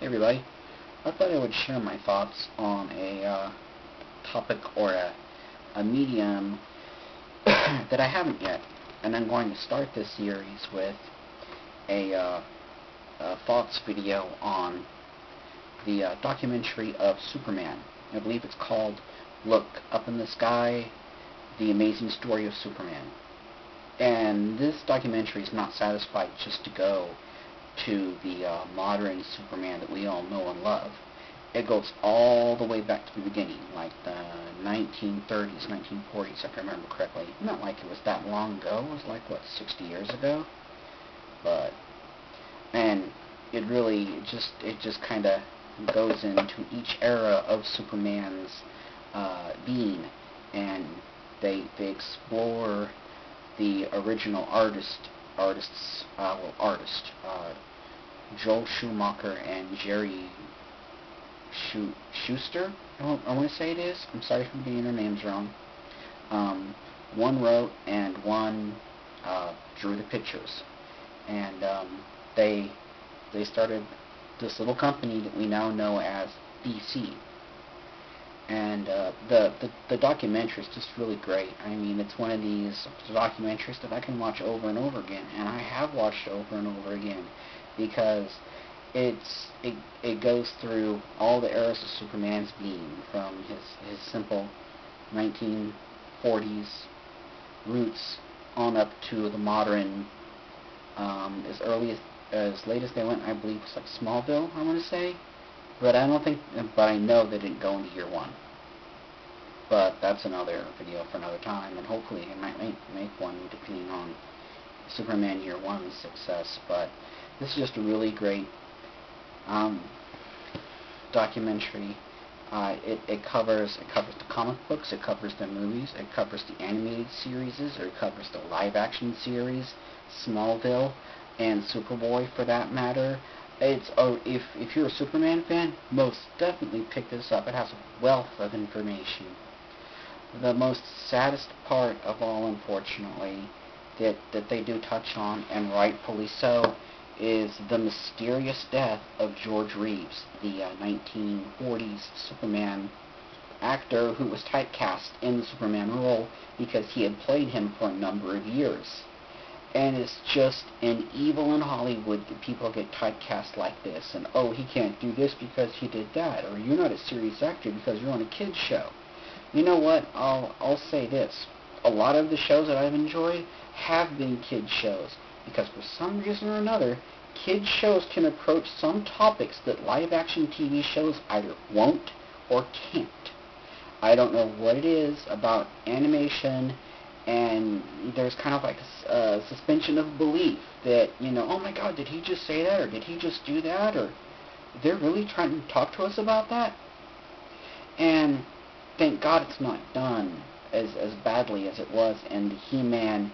Hey everybody, I thought I would share my thoughts on a topic or a medium that I haven't yet, and I'm going to start this series with a thoughts video on the documentary of Superman. I believe it's called Look Up in the Sky, The Amazing Story of Superman. And this documentary is not satisfied just to go to the modern Superman that we all know and love. It goes all the way back to the beginning, like the 1930s, 1940s, if I remember correctly. Not like it was that long ago. It was like, what, 60 years ago? And it really just kind of goes into each era of Superman's being, and they explore the original artists, Joel Schumacher and Jerry Schuster, I want to say it is. I'm sorry for getting their names wrong. One wrote and one drew the pictures, and they started this little company that we now know as DC. And the documentary is just really great. I mean, it's one of these documentaries that I can watch over and over again, and I have watched over and over again, because it goes through all the eras of Superman's being, from his simple 1940s roots on up to the modern, as late as they went, I believe it's like Smallville, I want to say. But I know they didn't go into year one. But that's another video for another time, and hopefully I might make one depending on Superman Year One's success. But this is just a really great documentary. It covers the comic books, it covers the movies, it covers the animated series, or it covers the live-action series, Smallville, and Superboy for that matter. If you're a Superman fan, most definitely pick this up. It has a wealth of information. The most saddest part of all, unfortunately, that they do touch on, and rightfully so, is the mysterious death of George Reeves, the 1940s Superman actor who was typecast in the Superman role because he had played him for a number of years. And it's just an evil in Hollywood that people get typecast like this, and oh, he can't do this because he did that, or you're not a serious actor because you're on a kid's show. You know what? I'll say this. A lot of the shows that I've enjoyed have been kids shows, because for some reason or another, kids shows can approach some topics that live-action TV shows either won't or can't. I don't know what it is about animation, and there's kind of like a suspension of belief that, oh my God, did he just say that, or did he just do that, or they're really trying to talk to us about that? And thank God it's not done as badly as it was in the He-Man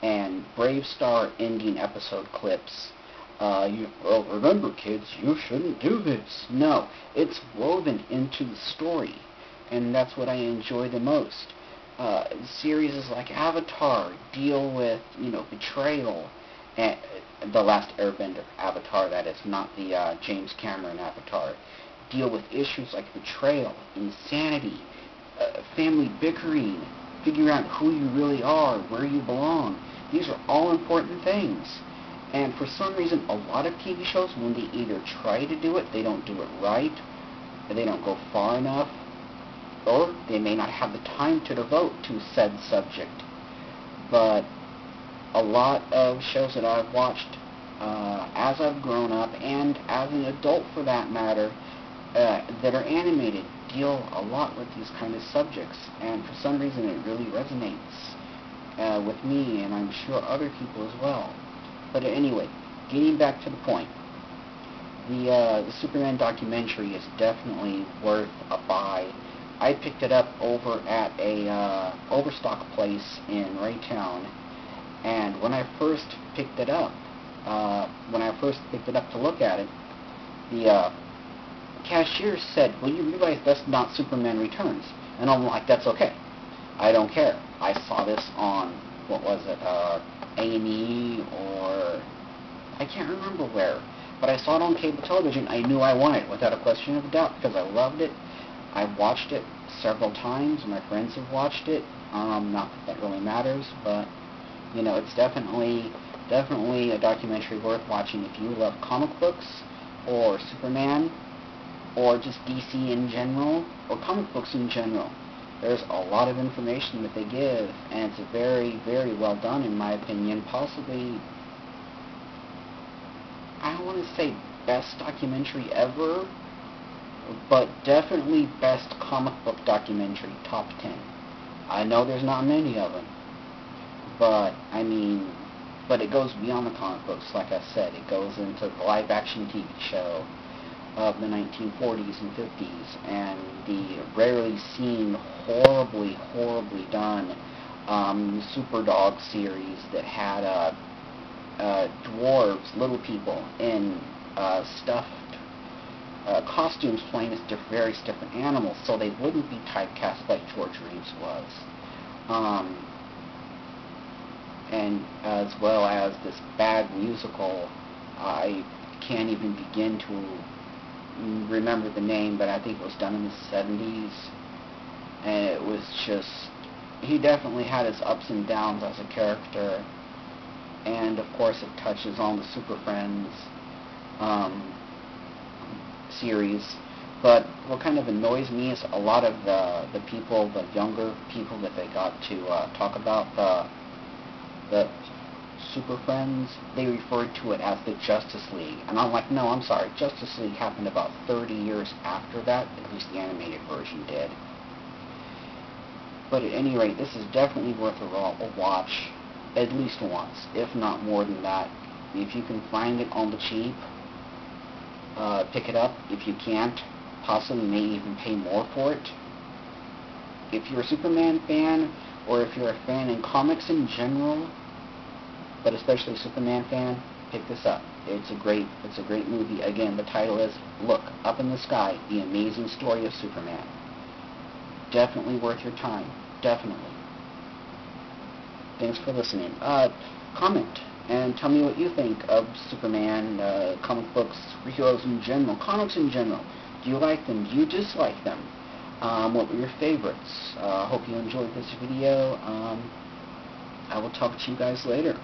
and Brave Star ending episode clips. Remember kids, you shouldn't do this. No, it's woven into the story, and that's what I enjoy the most. Series like Avatar deal with, betrayal, and the Last Airbender Avatar, that is, not the James Cameron Avatar, deal with issues like betrayal, insanity, family bickering, figuring out who you really are, where you belong. These are all important things. And for some reason, a lot of TV shows, when they either try to do it, they don't do it right, or they don't go far enough, or they may not have the time to devote to said subject. But a lot of shows that I've watched as I've grown up, and as an adult for that matter, that are animated, deal a lot with these kind of subjects, and for some reason it really resonates with me, and I'm sure other people as well. But anyway, getting back to the point, the Superman documentary is definitely worth a buy. I picked it up over at a Overstock place in Raytown, and when I first picked it up to look at it, the cashier said, "Well, you realize that's not Superman Returns." And I'm like, "That's okay. I don't care. I saw this on, what was it, A&E, or I can't remember where, But I saw it on cable television. I knew I wanted it without a question of a doubt because I loved it. I've watched it several times. My friends have watched it. Not that that really matters, but you know, it's definitely a documentary worth watching if you love comic books or Superman or just DC in general or comic books in general. There's a lot of information that they give, and it's very, very well done in my opinion. Possibly, I don't want to say best documentary ever, but definitely best comic book documentary, top 10. I know there's not many of them, but I mean, but it goes beyond the comic books, like I said. It goes into the live-action TV show of the 1940s and 50s, and the rarely seen, horribly done Superdog series that had dwarves, little people, in stuffed costumes playing as various different animals, so they wouldn't be typecast like George Reeves was. And as well as this bad musical, I can't even begin to remember the name, but I think it was done in the 70s, and it was just, he definitely had his ups and downs as a character, and of course it touches on the Super Friends series. But what kind of annoys me is a lot of the people, the younger people that they got to talk about the Super Friends, they referred to it as the Justice League. And I'm like, no, I'm sorry, Justice League happened about 30 years after that, at least the animated version did. But at any rate, this is definitely worth a watch, at least once, if not more than that. If you can find it on the cheap, pick it up. If you can't, possibly may even pay more for it. If you're a Superman fan, or if you're a fan in comics in general, but especially a Superman fan, pick this up. It's a great movie. Again, the title is Look Up in the Sky, The Amazing Story of Superman. Definitely worth your time. Definitely. Thanks for listening. Comment and tell me what you think of Superman, comic books, superheroes in general, comics in general. Do you like them? Do you dislike them? What were your favorites? Hope you enjoyed this video. I will talk to you guys later.